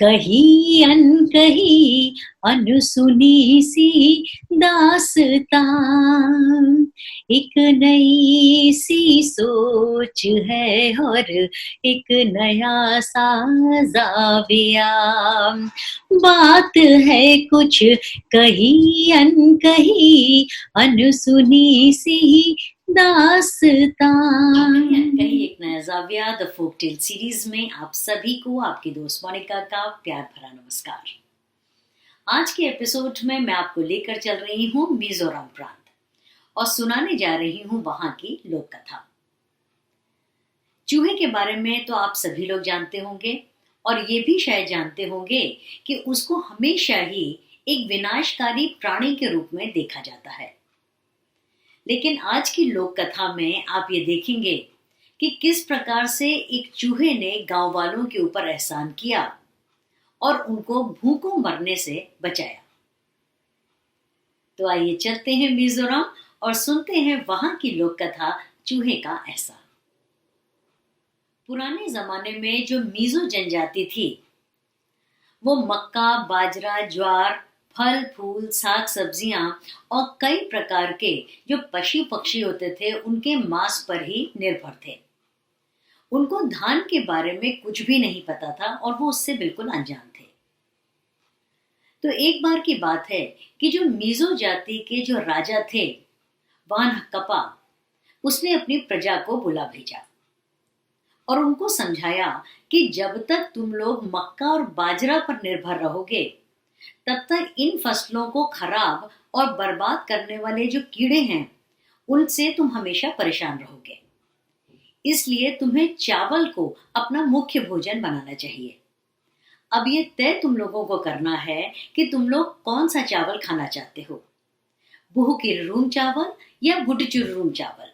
कहीं अनकही अनसुनी सी दास्तां, एक नई सी सोच है और एक नया सा जाविया। बात है कुछ कहीं अनकही अनसुनी सी दास्तां। कहीं एक नया जाविया द फोक टेल सीरीज में आप सभी को आपकी दोस्त मोनिका का प्यार भरा नमस्कार। आज के एपिसोड में मैं आपको लेकर चल रही हूँ मिजोरम प्रांत और सुनाने जा रही हूँ वहां की लोक कथा। चूहे के बारे में तो आप सभी लोग जानते होंगे और ये भी शायद जानते होंगे कि उसको हमेशा ही एक विनाशकारी प्राणी के रूप में देखा जाता है। लेकिन आज की लोक कथा में आप ये देखेंगे कि किस प्रकार से एक चूहे ने गांव वालों के ऊपर एहसान किया और उनको भूखों मरने से बचाया। तो आइए चलते हैं मिजोरम और सुनते हैं वहां की लोक कथा चूहे का एहसान। पुराने जमाने में जो मीजो जनजाति थी वो मक्का, बाजरा, ज्वार, फल फूल, साग सब्जियां और कई प्रकार के जो पशु पक्षी होते थे उनके मांस पर ही निर्भर थे। उनको धान के बारे में कुछ भी नहीं पता था और वो उससे बिल्कुल अनजान थे। तो एक बार की बात है कि जो मीजो जाति के जो राजा थे वान कपा, उसने अपनी प्रजा को बुला भेजा और उनको समझाया कि जब तक तुम लोग मक्का और बाजरा पर निर्भर रहोगे तब तक इन फसलों को खराब और बर्बाद करने वाले जो कीड़े हैं उनसे तुम हमेशा परेशान रहोगे। इसलिए तुम्हें चावल को अपना मुख्य भोजन बनाना चाहिए। अब ये तय तुम लोगों को करना है कि तुम लोग कौन सा चावल खाना चाहते हो, बुह किर्रून चावल या बुटचुर्रून चावल।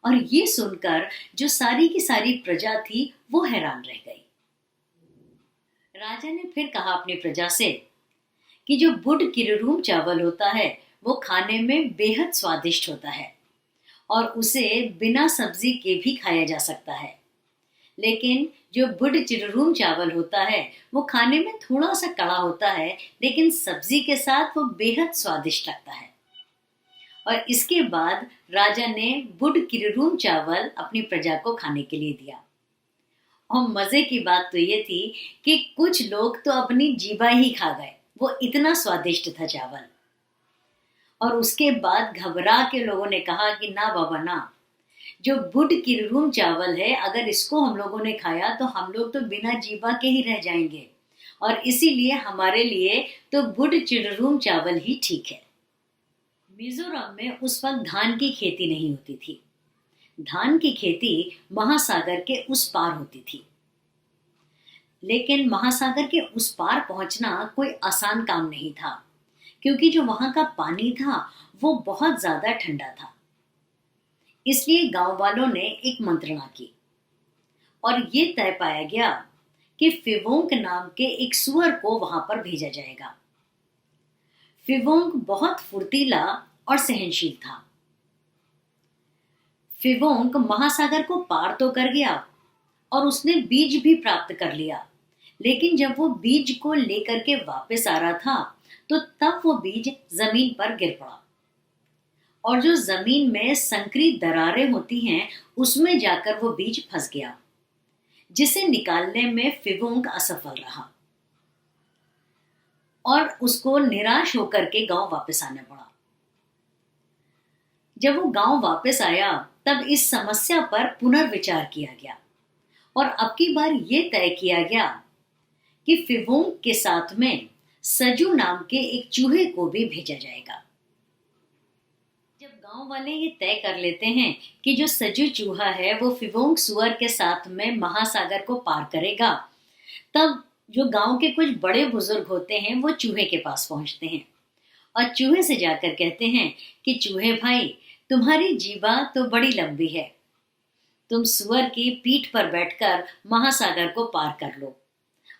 और ये सुनकर जो सारी की सारी प्रजा थी वो हैरान रह गई। राजा ने फिर कहा अपनी प्रजा से कि जो बुट किर्रून चावल होता है वो खाने में बेहद स्वादिष्ट होता है और उसे बिना सब्जी के भी खाया जा सकता है। लेकिन जो बुड चिर्रून चावल होता है वो खाने में थोड़ा सा कड़ा होता है, लेकिन सब्जी के साथ वो बेहद स्वादिष्ट लगता है। और इसके बाद राजा ने बुड किर्रून चावल अपनी प्रजा को खाने के लिए दिया। और मजे की बात तो ये थी कि कुछ लोग तो अपनी जीभा ही खा गए, वो इतना स्वादिष्ट था चावल। और उसके बाद घबरा के लोगों ने कहा कि ना बाबा ना, जो बुड किर्रून चावल है अगर इसको हम लोगों ने खाया तो हम लोग तो बिना जीभा के ही रह जाएंगे और इसीलिए हमारे लिए तो बुड चिर्रून चावल ही ठीक है। मिजोरम में उस वक्त धान की खेती नहीं होती थी। धान की खेती महासागर के उस पार होती थी। लेकिन महासागर के उस पार पहुंचना कोई आसान काम नहीं था, क्योंकि जो वहां का पानी था वो बहुत ज्यादा ठंडा था। इसलिए गांव वालों ने एक मंत्रणा की और ये तय पाया गया कि फिवोंक नाम के एक सुअर को वहां पर भेजा जाएगा। फिवोंक बहुत फुर्तीला और सहनशील था। फिवोंक महासागर को पार तो कर गया और उसने बीज भी प्राप्त कर लिया, लेकिन जब वो बीज को लेकर के वापस आ रहा था तो तब वो बीज जमीन पर गिर पड़ा और जो जमीन में संकरी दरारें होती हैं उसमें जाकर वो बीज फंस गया, जिसे निकालने में फिवोंक असफल रहा और उसको निराश होकर के गांव वापस आना पड़ा। जब वो गांव वापस आया तब इस समस्या पर पुनर्विचार किया गया और अब की बार ये तय किया गया कि फिवोंक के साथ में सजू नाम के एक चूहे को भी भेजा जाएगा। जब गांव वाले ये तय कर लेते हैं कि जो सजू चूहा है वो फिवोंक सुअर के साथ में महासागर को पार करेगा, तब जो गांव के कुछ बड़े बुजुर्ग होते हैं वो चूहे के पास पहुंचते हैं और चूहे से जाकर कहते हैं कि चूहे भाई, तुम्हारी जीभा तो बड़ी लंबी है, तुम सुअर की पीठ पर बैठकर महासागर को पार कर लो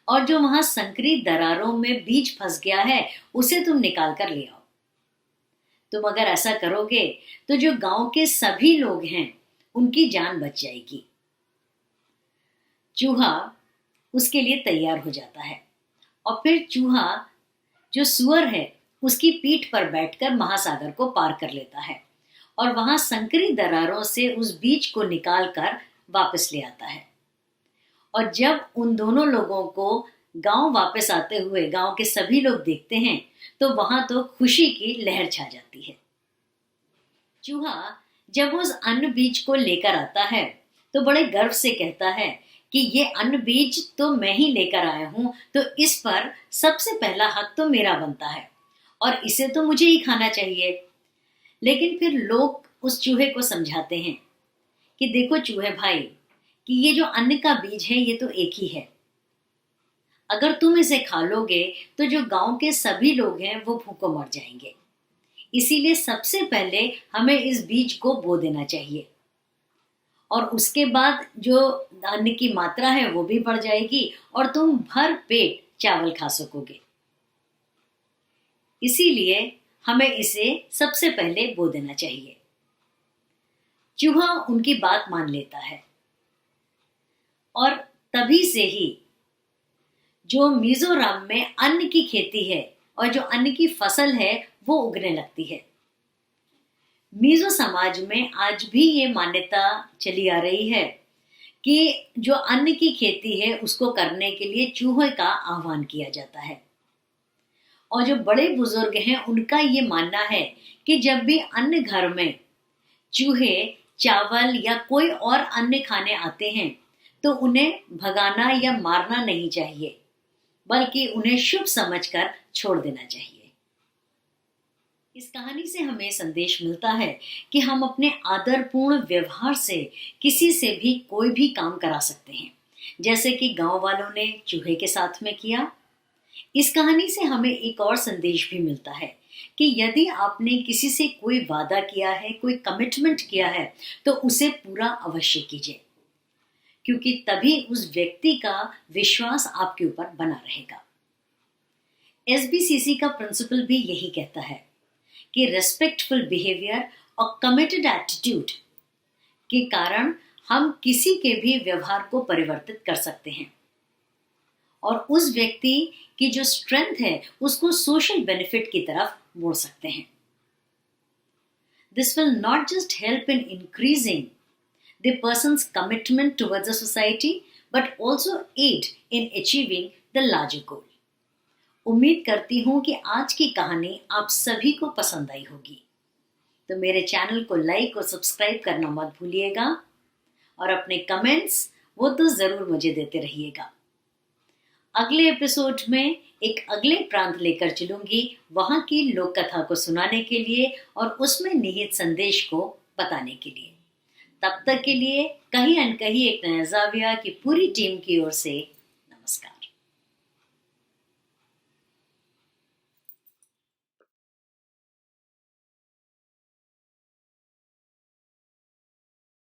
और जो वहां संकरी दरारों में बीज फंस गया है उसे तुम निकाल कर ले आओ। तुम अगर ऐसा करोगे तो जो गांव के सभी लोग हैं उनकी जान बच जाएगी। चूहा उसके लिए तैयार हो जाता है और फिर चूहा जो सुअर है उसकी पीठ पर बैठकर महासागर को पार कर लेता है और वहां संकरी दरारों से उस बीज को निकालकर वापस ले आता है। और जब उन दोनों लोगों को गांव वापस आते हुए गांव के सभी लोग देखते हैं तो वहां तो खुशी की लहर छा जाती है। चूहा जब उस अन्न बीज को लेकर आता है तो बड़े गर्व से कहता है कि ये अन्न बीज तो मैं ही लेकर आया हूं, तो इस पर सबसे पहला हक तो मेरा बनता है और इसे तो मुझे ही खाना चाहिए। लेकिन फिर लोग उस चूहे को समझाते हैं कि देखो चूहे भाई, कि ये जो अन्न का बीज है ये तो एक ही है। अगर तुम इसे खा लोगे तो जो गांव के सभी लोग हैं वो भूखों मर जाएंगे। इसीलिए सबसे पहले हमें इस बीज को बो देना चाहिए और उसके बाद जो अन्न की मात्रा है वो भी बढ़ जाएगी और तुम भर पेट चावल खा सकोगे। इसीलिए हमें इसे सबसे पहले बो देना चाहिए। चूहा उनकी बात मान लेता है और तभी से ही जो मिजोरम में अन्न की खेती है और जो अन्न की फसल है वो उगने लगती है। मिजो समाज में आज भी ये मान्यता चली आ रही है कि जो अन्न की खेती है उसको करने के लिए चूहे का आह्वान किया जाता है। और जो बड़े बुजुर्ग हैं उनका ये मानना है कि जब भी अन्न घर में चूहे चावल या कोई और अन्न खाने आते हैं तो उन्हें भगाना या मारना नहीं चाहिए, बल्कि उन्हें शुभ समझकर छोड़ देना चाहिए। इस कहानी से हमें संदेश मिलता है कि हम अपने आदरपूर्ण व्यवहार से किसी से भी कोई भी काम करा सकते हैं, जैसे कि गांव वालों ने चूहे के साथ में किया। इस कहानी से हमें एक और संदेश भी मिलता है कि यदि आपने किसी से कोई वादा किया है, कोई कमिटमेंट किया है, तो उसे पूरा अवश्य कीजिए, क्योंकि तभी उस व्यक्ति का विश्वास आपके ऊपर बना रहेगा। एसबीसीसी का प्रिंसिपल भी यही कहता है कि रेस्पेक्टफुल बिहेवियर और कमिटेड एटीट्यूड के कारण हम किसी के भी व्यवहार को परिवर्तित कर सकते हैं और उस व्यक्ति की जो स्ट्रेंथ है उसको सोशल बेनिफिट की तरफ मोड़ सकते हैं। This will not just help in increasing the person's commitment towards the society, but also aid in achieving the larger goal. उम्मीद करती हूँ कि आज की कहानी आप सभी को पसंद आई होगी। तो मेरे चैनल को लाइक और सब्सक्राइब करना मत भूलिएगा और अपने कमेंट्स वो तो ज़रूर मुझे देते रहिएगा। अगले एपिसोड में एक अगले प्रांत लेकर चलूंगी, वहाँ की लोक कथा को सुनाने के लिए और उसमें निहित संदेश को बताने के लिए। तब तक के लिए कहीं अनकहीं एक नया जाविया की पूरी टीम की ओर से